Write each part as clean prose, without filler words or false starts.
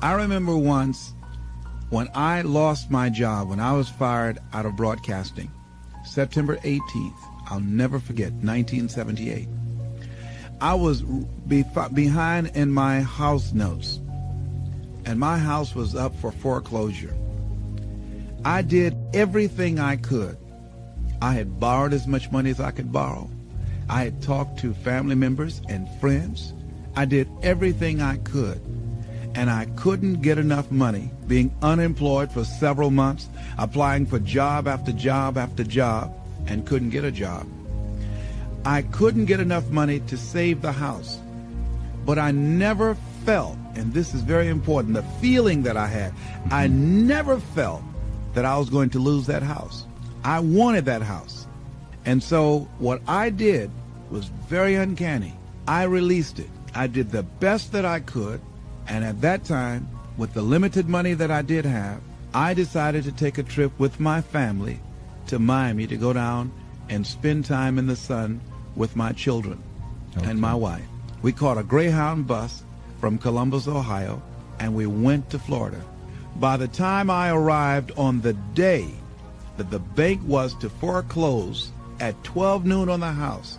I remember once when I lost my job, when I was fired out of broadcasting, September 18th, I'll never forget, 1978. I was behind in my house notes, and my house was up for foreclosure. I did everything I could. I had borrowed as much money as I could borrow. I had talked to family members and friends. I did everything I could, and I couldn't get enough money, being unemployed for several months, applying for job after job after job, and couldn't get a job. I couldn't get enough money to save the house, but I never felt, and this is very important, the feeling that I had, I never felt that I was going to lose that house. I wanted that house. And so what I did was very uncanny. I released it. I did the best that I could, and at that time, with the limited money that I did have, I decided to take a trip with my family to Miami to go down and spend time in the sun with my children and my wife. We caught a Greyhound bus from Columbus, Ohio, and we went to Florida. By the time I arrived on the day that the bank was to foreclose at 12 noon on the house,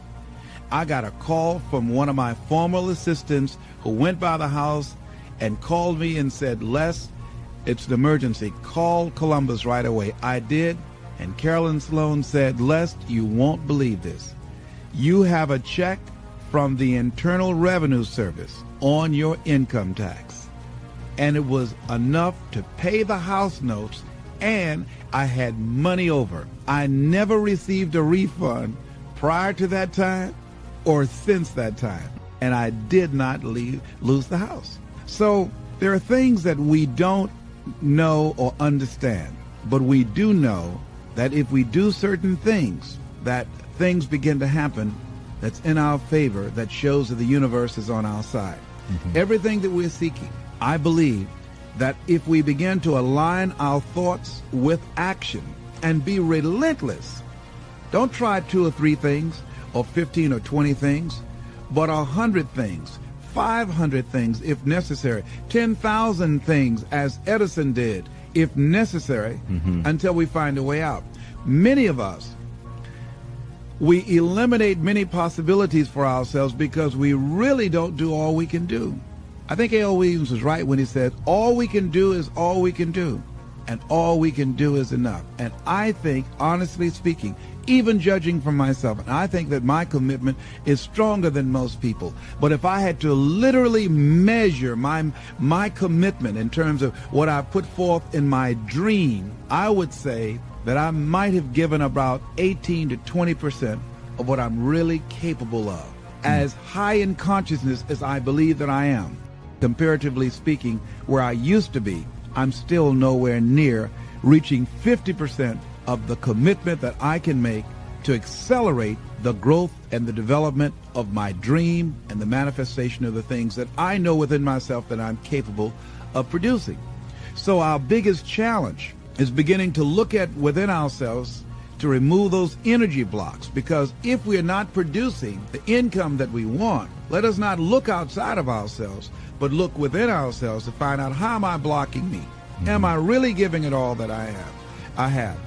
I got a call from one of my former assistants who went by the house and called me and said, Les, it's an emergency. Call Columbus right away. I did, and Carolyn Sloan said, Les, you won't believe this. You have a check from the Internal Revenue Service on your income tax. And it was enough to pay the house notes, and I had money over. I never received a refund prior to that time or since that time, and I did not lose the house. So there are things that we don't know or understand, but we do know that if we do certain things, that things begin to happen that's in our favor, that shows that the universe is on our side. Everything that we're seeking, I believe that if we begin to align our thoughts with action and be relentless, don't try 2 or 3 things or 15 or 20 things, but 100 things, 500 things if necessary, 10,000 things as Edison did if necessary, until we find a way out. Many of us, we eliminate many possibilities for ourselves because we really don't do all we can do. I think A.L. Williams was right when he said, all we can do is all we can do, and all we can do is enough. And I think, honestly speaking, even judging from myself, and I think that my commitment is stronger than most people. But if I had to literally measure my commitment in terms of what I put forth in my dream, I would say that I might have given about 18 to 20% of what I'm really capable of. As high in consciousness as I believe that I am, comparatively speaking, where I used to be, I'm still nowhere near reaching 50% of the commitment that I can make to accelerate the growth and the development of my dream and the manifestation of the things that I know within myself that I'm capable of producing. So our biggest challenge is beginning to look at within ourselves to remove those energy blocks, because if we are not producing the income that we want, let us not look outside of ourselves, but look within ourselves to find out, how am I blocking me? Am I really giving it all that I have?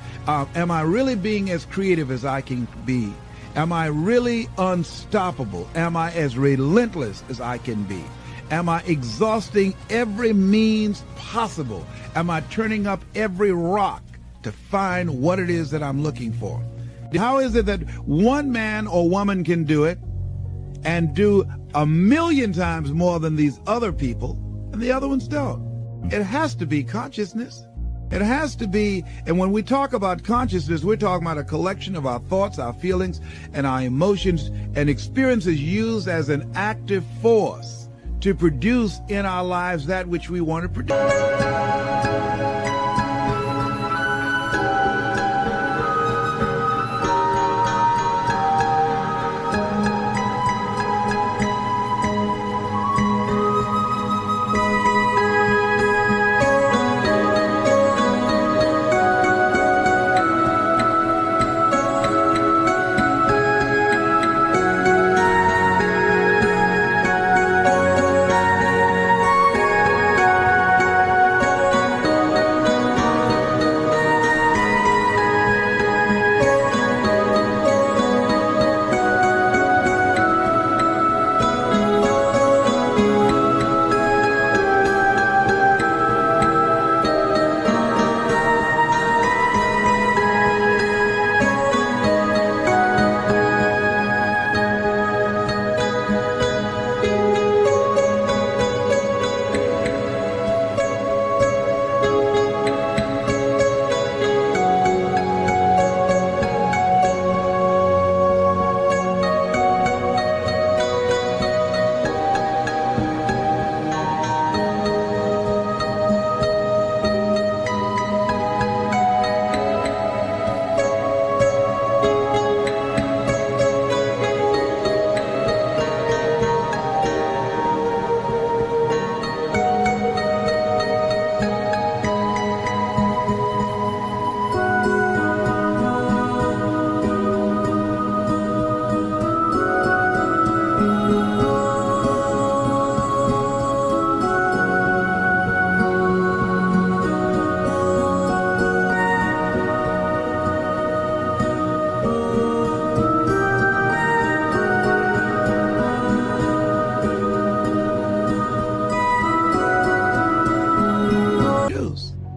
Am I really being as creative as I can be? Am I really unstoppable? Am I as relentless as I can be? Am I exhausting every means possible? Am I turning up every rock to find what it is that I'm looking for? How is it that one man or woman can do it and do 1,000,000 times more than these other people, and the other ones don't? It has to be consciousness. It has to be, and when we talk about consciousness, we're talking about a collection of our thoughts, our feelings, and our emotions and experiences used as an active force to produce in our lives that which we want to produce.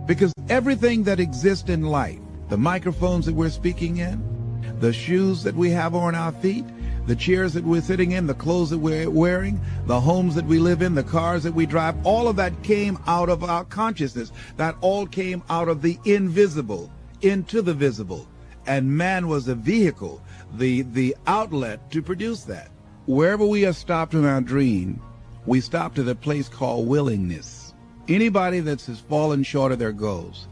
Because everything that exists in life, the microphones that we're speaking in, the shoes that we have on our feet, the chairs that we're sitting in, the clothes that we're wearing, the homes that we live in, the cars that we drive, all of that came out of our consciousness. That all came out of the invisible into the visible. And man was the vehicle, the outlet to produce that. Wherever we are stopped in our dream, we stop to the place called willingness. Anybody that's fallen short of their goals,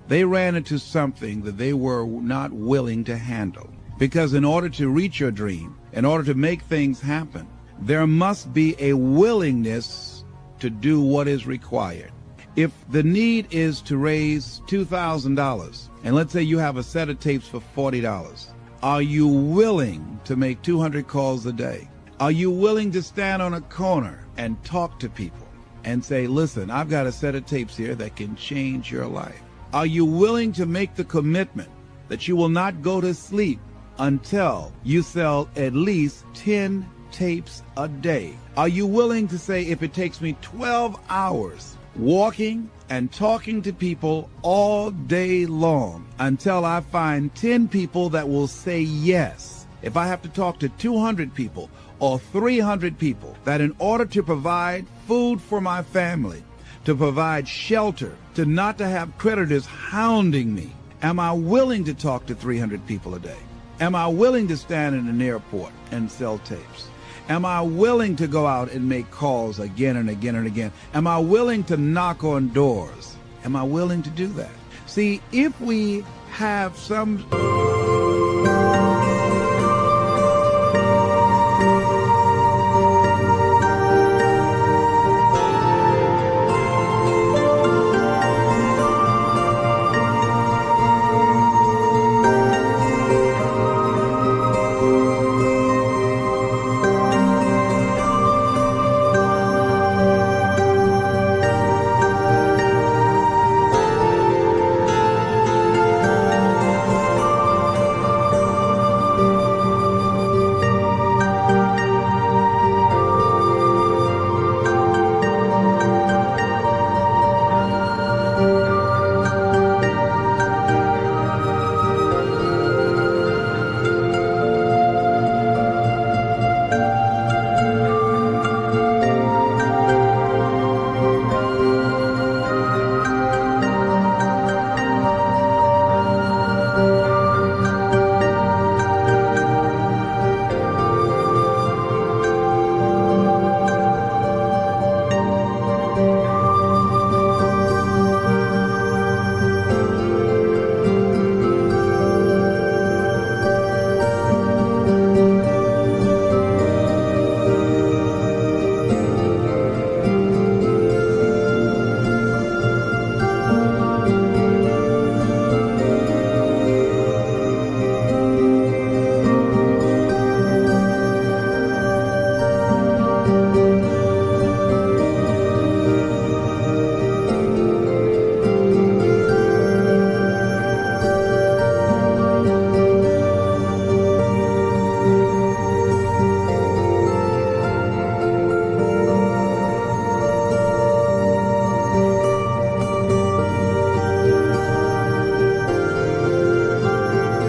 they ran into something that they were not willing to handle. Because in order to reach your dream, in order to make things happen, there must be a willingness to do what is required. If the need is to raise $2,000, and let's say you have a set of tapes for $40, are you willing to make 200 calls a day? Are you willing to stand on a corner and talk to people and say, listen, I've got a set of tapes here that can change your life? Are you willing to make the commitment that you will not go to sleep until you sell at least 10 tapes a day? Are you willing to say, if it takes me 12 hours walking and talking to people all day long until I find 10 people that will say yes, if I have to talk to 200 people or 300 people, that in order to provide food for my family, to provide shelter, to not to have creditors hounding me, am I willing to talk to 300 people a day? Am I willing to stand in an airport and sell tapes? Am I willing to go out and make calls again and again and again? Am I willing to knock on doors? Am I willing to do that? See, if we have some...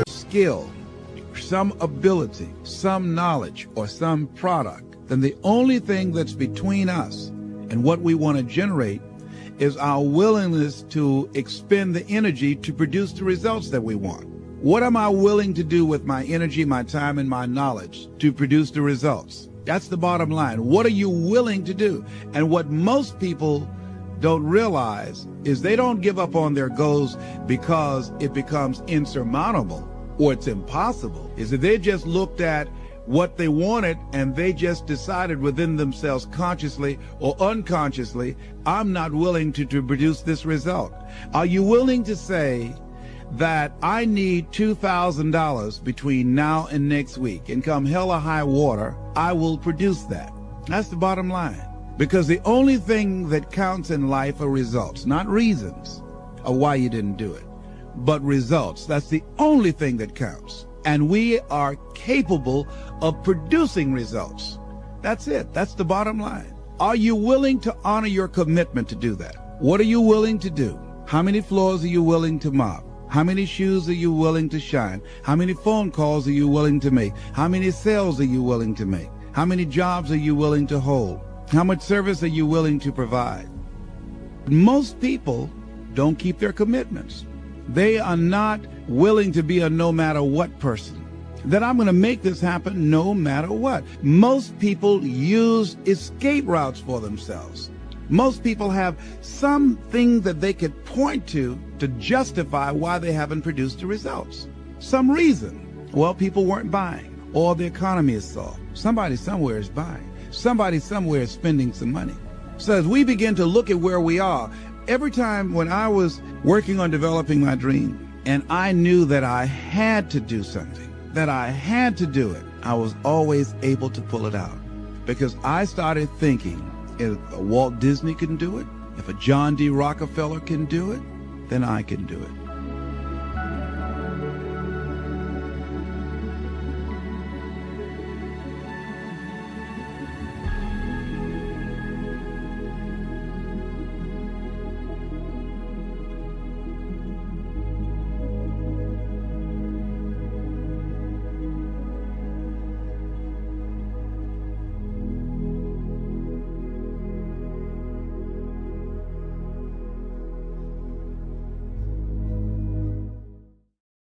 skill, some ability, some knowledge, or some product, then the only thing that's between us and what we want to generate is our willingness to expend the energy to produce the results that we want. What am I willing to do with my energy, my time, and my knowledge to produce the results? That's the bottom line. What are you willing to do? And what most people don't realize is they don't give up on their goals because it becomes insurmountable or it's impossible. Is that they just looked at what they wanted and they just decided within themselves, consciously or unconsciously, I'm not willing to produce this result. Are you willing to say that I need $2,000 between now and next week, and come hell or high water, I will produce that? That's the bottom line. Because the only thing that counts in life are results, not reasons of why you didn't do it, but results. That's the only thing that counts. And we are capable of producing results. That's it. That's the bottom line. Are you willing to honor your commitment to do that? What are you willing to do? How many floors are you willing to mop? How many shoes are you willing to shine? How many phone calls are you willing to make? How many sales are you willing to make? How many jobs are you willing to hold? How much service are you willing to provide? Most people don't keep their commitments. They are not willing to be a no matter what person. That I'm going to make this happen no matter what. Most people use escape routes for themselves. Most people have something that they could point to justify why they haven't produced the results. Some reason. Well, people weren't buying, or the economy is soft. Somebody somewhere is buying. Somebody somewhere is spending some money. So as we begin to look at where we are, every time when I was working on developing my dream, and I knew that I had to do something, that I had to do it, I was always able to pull it out. Because I started thinking, if a Walt Disney can do it, if a John D. Rockefeller can do it, then I can do it.